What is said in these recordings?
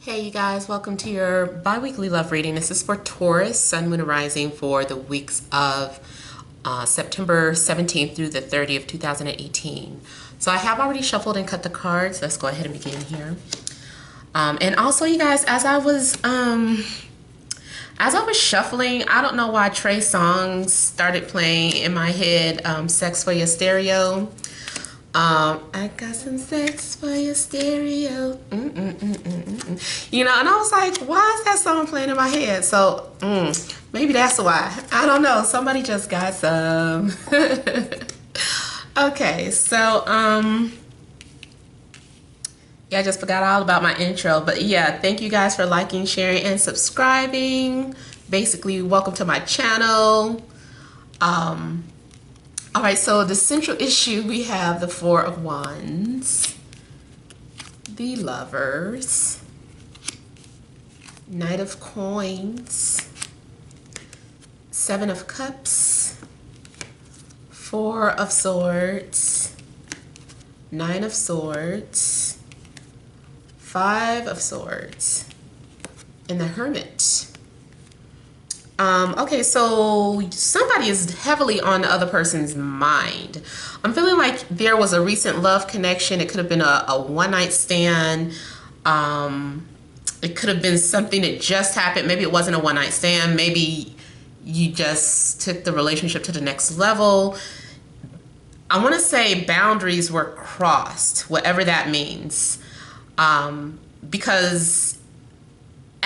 Hey you guys, welcome to your bi-weekly love reading. This is for Taurus, Sun, Moon, and Rising for the weeks of September 17th through the 30th, 2018. So I have already shuffled and cut the cards. Let's go ahead and begin here. And also, you guys, as I was shuffling, I don't know why Trey songs started playing in my head. Sex for Your Stereo. I got some sex for your stereo. You know, and I was like, why is that song playing in my head? So maybe that's why. I don't know. Somebody just got some. Okay, so yeah, I just forgot all about my intro. But yeah, thank you guys for liking, sharing, and subscribing. Basically, welcome to my channel. All right, so the central issue, we have the Four of Wands, the Lovers, Knight of Coins, Seven of Cups, Four of Swords, Nine of Swords, Five of Swords, and the Hermit. Okay, so somebody is heavily on the other person's mind. I'm feeling like there was a recent love connection. It could have been a one-night stand. It could have been something that just happened. Maybe it wasn't a one-night stand. Maybe you just took the relationship to the next level. I want to say boundaries were crossed, whatever that means. Because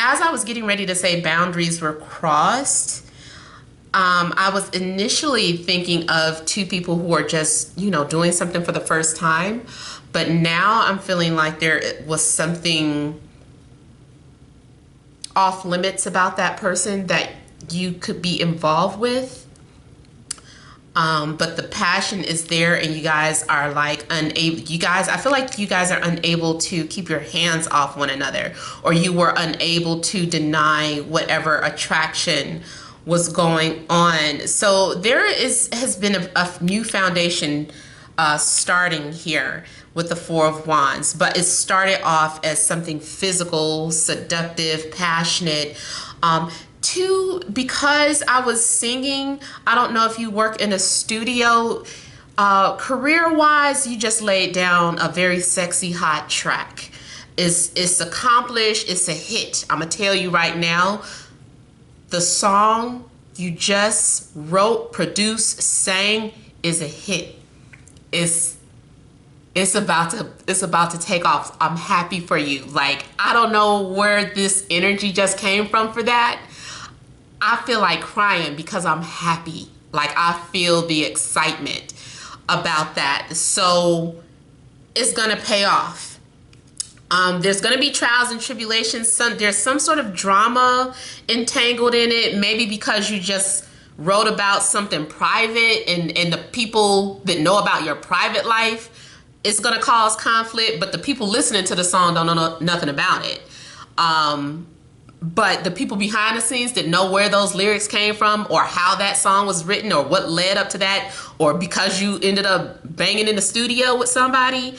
as I was getting ready to say boundaries were crossed, I was initially thinking of two people who are just, you know, doing something for the first time. But now I'm feeling like there was something off limits about that person that you could be involved with. But the passion is there and you guys are like unable, I feel like you guys are unable to keep your hands off one another, or you were unable to deny whatever attraction was going on. So there has been a new foundation starting here with the Four of Wands, but it started off as something physical, seductive, passionate. Because I was singing, I don't know if you work in a studio, career-wise, you just laid down a very sexy, hot track. It's accomplished, it's a hit. I'm gonna tell you right now, the song you just wrote, produced, sang is a hit. It's about to take off. I'm happy for you. Like, I don't know where this energy just came from for that. I feel like crying because I'm happy. Like, I feel the excitement about that. So it's gonna pay off. There's gonna be trials and tribulations. There's some sort of drama entangled in it. Maybe because you just wrote about something private and the people that know about your private life, it's gonna cause conflict, but the people listening to the song don't know nothing about it. But the people behind the scenes that know where those lyrics came from, or how that song was written, or what led up to that, or because you ended up banging in the studio with somebody,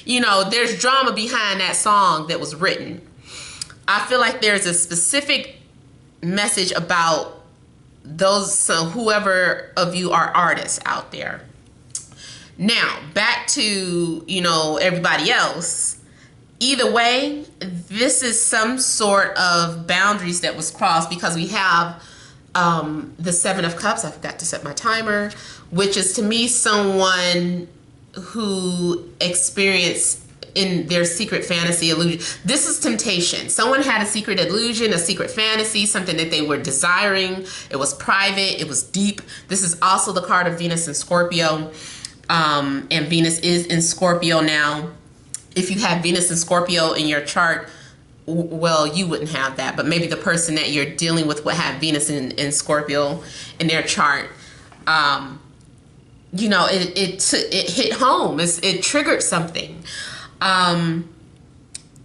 you know, there's drama behind that song that was written. I feel like there's a specific message about those, so whoever of you are artists out there. Now, back to, you know, everybody else. Either way, this is some sort of boundaries that was crossed, because we have the Seven of Cups. I forgot to set my timer, which is to me someone who experienced in their secret fantasy illusion. This is temptation. Someone had a secret illusion, a secret fantasy, something that they were desiring. It was private, it was deep. This is also the card of Venus and Scorpio, and Venus is in Scorpio now. If you have Venus and Scorpio in your chart, well, you wouldn't have that, but maybe the person that you're dealing with would have Venus in Scorpio in their chart. You know, it hit home. It triggered something. And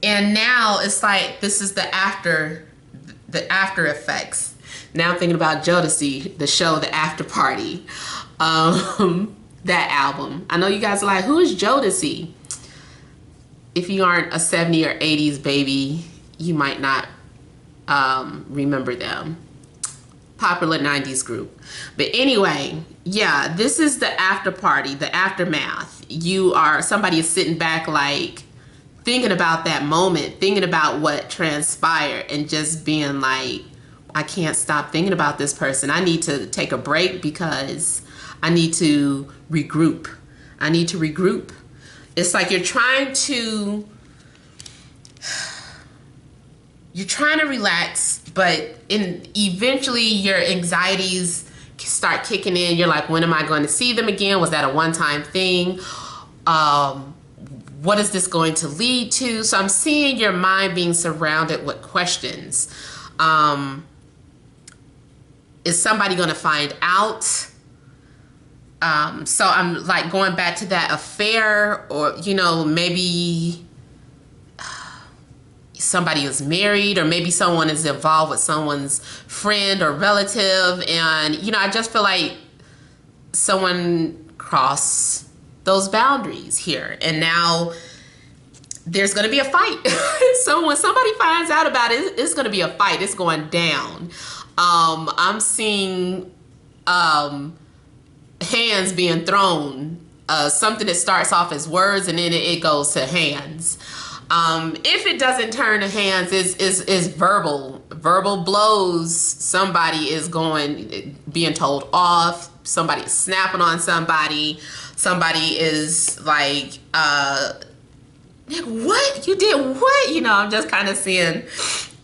now it's like, this is the after effects. Now I'm thinking about Jodeci, the show, The After Party. That album. I know you guys are like, who is Jodeci? if you aren't a 70s or 80s baby, you might not remember them. Popular 90s group. But anyway, yeah, this is the after party, the aftermath. Somebody is sitting back, like, thinking about that moment, thinking about what transpired, and just being like, I can't stop thinking about this person. I need to take a break because I need to regroup. I need to regroup. It's like you're trying to relax, but eventually your anxieties start kicking in. You're like, when am I going to see them again? Was that a one-time thing? What is this going to lead to? So I'm seeing your mind being surrounded with questions. Is somebody going to find out? So I'm like going back to that affair, or, maybe somebody is married, or maybe someone is involved with someone's friend or relative. And, I just feel like someone crossed those boundaries here. And now there's going to be a fight. So when somebody finds out about it, it's going to be a fight. It's going down. I'm seeing hands being thrown. Something that starts off as words and then it goes to hands. If it doesn't turn to hands, is verbal blows. Somebody is being told off. Somebody is snapping on somebody. Somebody is like, what? You did what? I'm just kind of seeing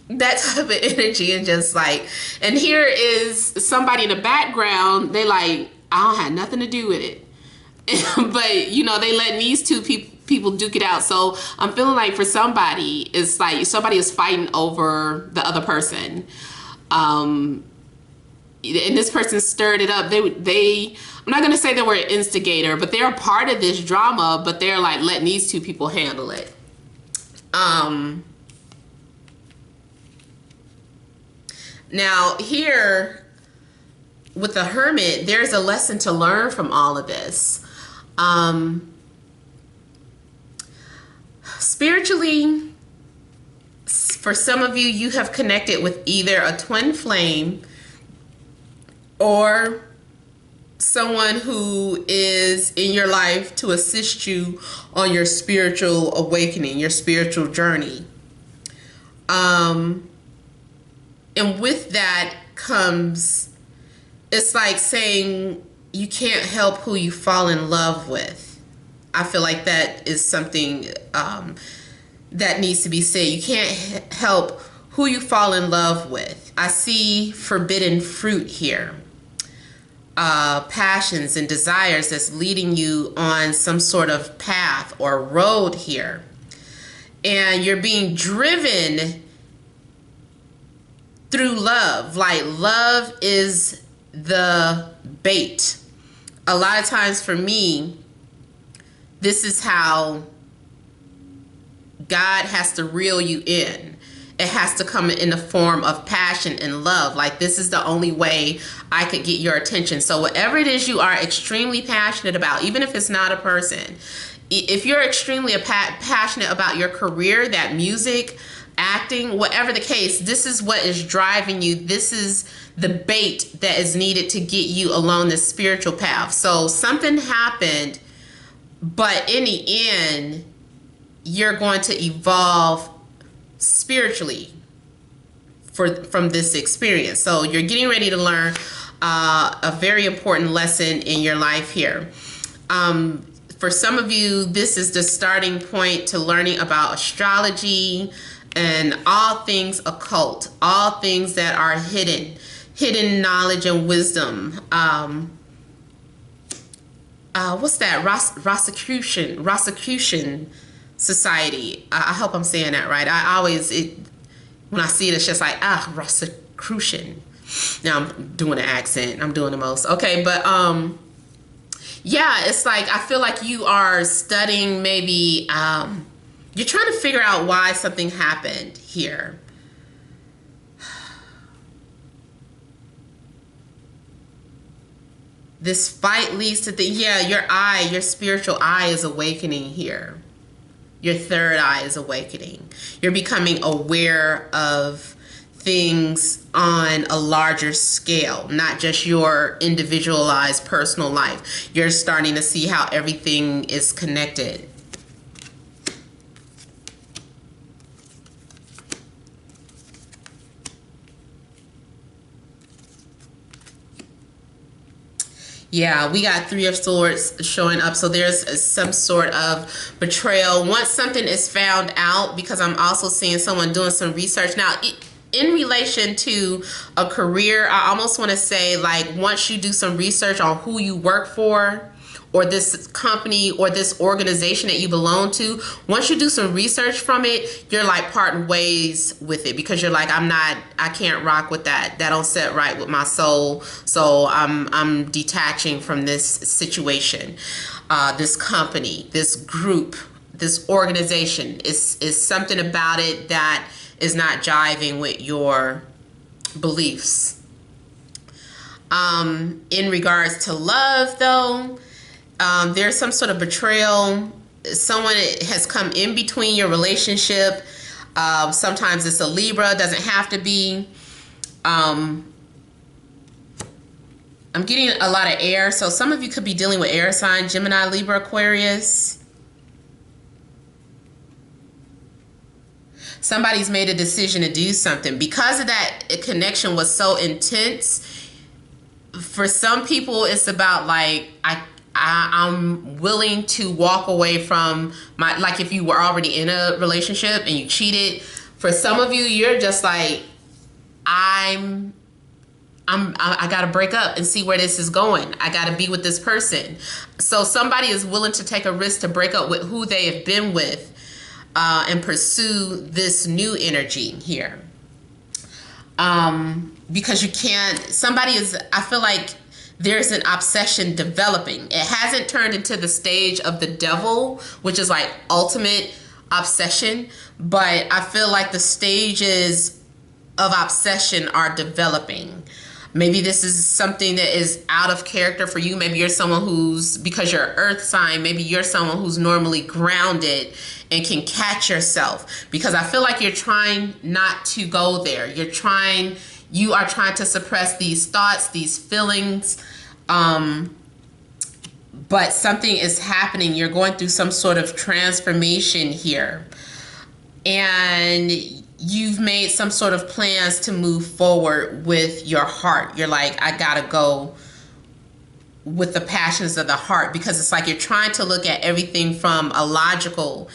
that type of energy, and just like, and here is somebody in the background. They like, I don't have nothing to do with it. But, they letting these two people duke it out. So I'm feeling like for somebody, it's like somebody is fighting over the other person. And this person stirred it up. I'm not going to say they were an instigator, but they're a part of this drama, but they're like letting these two people handle it. Now here with the Hermit, there's a lesson to learn from all of this. Spiritually, for some of you, you have connected with either a twin flame or someone who is in your life to assist you on your spiritual awakening, your spiritual journey. And with that comes, it's like saying you can't help who you fall in love with. I feel like that is something that needs to be said. You can't help who you fall in love with. I see forbidden fruit here. Passions and desires that's leading you on some sort of path or road here. And you're being driven through love. Like, love is the bait. A lot of times for me, this is how God has to reel you in. It has to come in the form of passion and love. Like, this is the only way I could get your attention. So whatever it is you are extremely passionate about, even if it's not a person, if you're extremely passionate about your career, that music, acting, whatever the case, this is what is driving you. This is the bait that is needed to get you along this spiritual path. So something happened, but in the end, you're going to evolve spiritually from this experience. So you're getting ready to learn a very important lesson in your life here. For some of you, this is the starting point to learning about astrology and all things occult, all things that are hidden knowledge and wisdom. What's that? Rosicrucian Society. I hope I'm saying that right. When I see it, it's just like, Rosicrucian. Now I'm doing an accent. I'm doing the most. Okay, but yeah, it's like, I feel like you are studying maybe, you're trying to figure out why something happened here. This fight leads to your spiritual eye is awakening here. Your third eye is awakening. You're becoming aware of things on a larger scale, not just your individualized personal life. You're starting to see how everything is connected. Yeah, we got Three of Swords showing up. So there's some sort of betrayal. Once something is found out, because I'm also seeing someone doing some research. Now, in relation to a career, I almost want to say, like, once you do some research on who you work for, or this company or this organization that you belong to, once you do some research from it, you're like parting ways with it, because you're like, I can't rock with that. That don't sit right with my soul. So I'm detaching from this situation, this company, this group, this organization. Is something about it that is not jiving with your beliefs. In regards to love, though, there's some sort of betrayal. Someone has come in between your relationship. Sometimes it's a Libra, doesn't have to be. I'm getting a lot of air, so some of you could be dealing with air sign, Gemini, Libra, Aquarius. Somebody's made a decision to do something. Because of that connection was so intense, for some people it's about like, I'm willing to walk away from my, like if you were already in a relationship and you cheated. For some of you, you're just like, I gotta break up and see where this is going. I gotta be with this person. So somebody is willing to take a risk to break up with who they have been with, and pursue this new energy here. Because you can't, somebody is, I feel like there's an obsession developing. It hasn't turned into the stage of the devil, which is like ultimate obsession, but I feel like the stages of obsession are developing. Maybe this is something that is out of character for you. Maybe you're someone who's, because you're earth sign, maybe you're someone who's normally grounded and can catch yourself, because I feel like you're trying not to go there. You are trying to suppress these thoughts, these feelings, but something is happening. You're going through some sort of transformation here, and you've made some sort of plans to move forward with your heart. You're like, I gotta go with the passions of the heart, because it's like you're trying to look at everything from a logical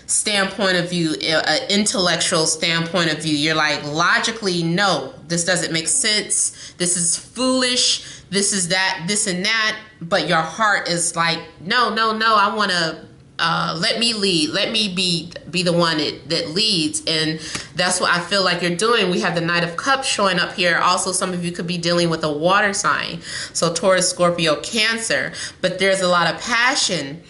standpoint of view, an intellectual standpoint of view. You're like, logically, no, this doesn't make sense. This is foolish. This is that, this and that. But your heart is like, no, I want to let me lead. Let me be the one that leads. And that's what I feel like you're doing. We have the Knight of Cups showing up here. Also, some of you could be dealing with a water sign. So Taurus, Scorpio, Cancer. But there's a lot of passion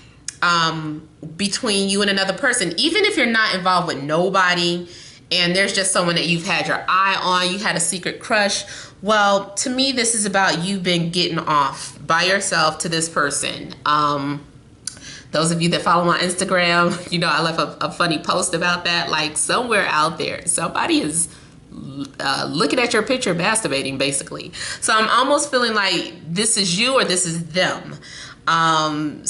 between you and another person, even if you're not involved with nobody, and there's just someone that you've had your eye on, you had a secret crush. Well, to me, this is about you been getting off by yourself to this person. Those of you that follow my Instagram, you know, I left a funny post about that. Like, somewhere out there, somebody is looking at your picture, masturbating, basically. So I'm almost feeling like this is you or this is them. For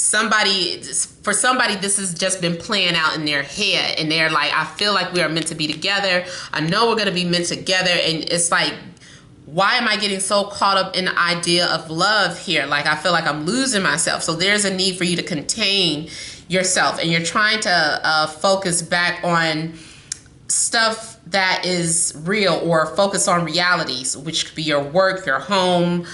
somebody, this has just been playing out in their head, and they're like, I feel like we are meant to be together. I know we're going to be meant together. And it's like, why am I getting so caught up in the idea of love here? Like, I feel like I'm losing myself. So there's a need for you to contain yourself, and you're trying to focus back on stuff that is real, or focus on realities, which could be your work, your home,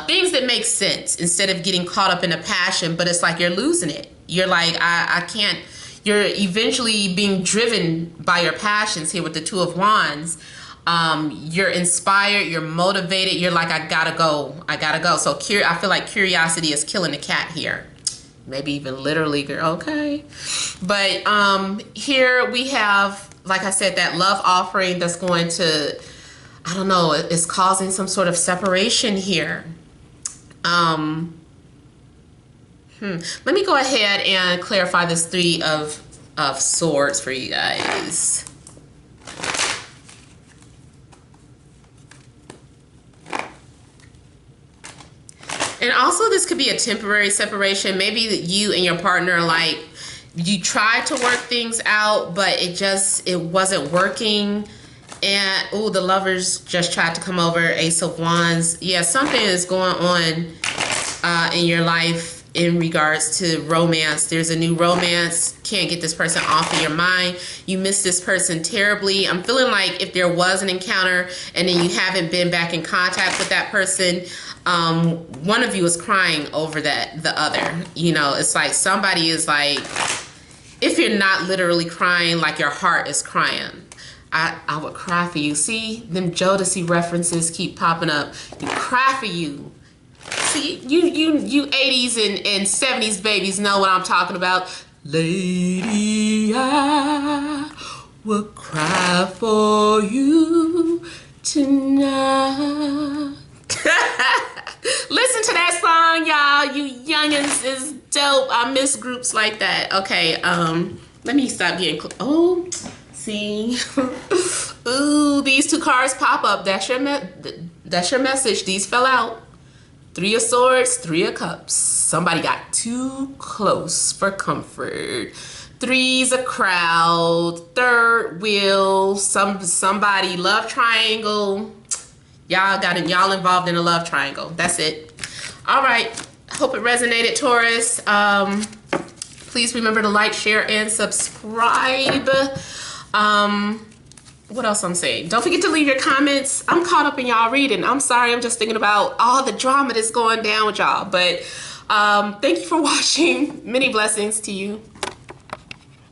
things that make sense, instead of getting caught up in a passion. But it's like you're losing it. You're like, I can't. You're eventually being driven by your passions here with the Two of Wands. You're inspired, you're motivated, you're like, I gotta go. So I feel like curiosity is killing the cat here. Maybe even literally, girl, okay. But here we have, like I said, that love offering that's going to, I don't know, it's causing some sort of separation here. Let me go ahead and clarify this Three of of Swords for you guys. And also this could be a temporary separation. Maybe you and your partner, like, you tried to work things out, but it wasn't working. And oh, the Lovers just tried to come over. Ace of Wands. Yeah, something is going on in your life in regards to romance. There's a new romance. Can't get this person off of your mind. You miss this person terribly. I'm feeling like if there was an encounter and then you haven't been back in contact with that person, one of you is crying over the other. You know, it's like somebody is like, if you're not literally crying, like your heart is crying. I would cry for you. See, them Jodeci references keep popping up. You cry for you. See, you 80s and 70s babies know what I'm talking about. Lady, I will cry for you tonight. Listen to that song, y'all. You youngins is dope. I miss groups like that. Okay, let me stop getting oh, see. Ooh, these two cards pop up. That's your message. These fell out. 3 of Swords, 3 of Cups. Somebody got too close for comfort. 3's a crowd. 3rd wheel. Somebody love triangle. Y'all involved in a love triangle. That's it. All right. Hope it resonated, Taurus. Please remember to like, share, and subscribe. What else I'm saying? Don't forget to leave your comments. I'm caught up in y'all reading. I'm sorry. I'm just thinking about all the drama that's going down with y'all. But thank you for watching. Many blessings to you.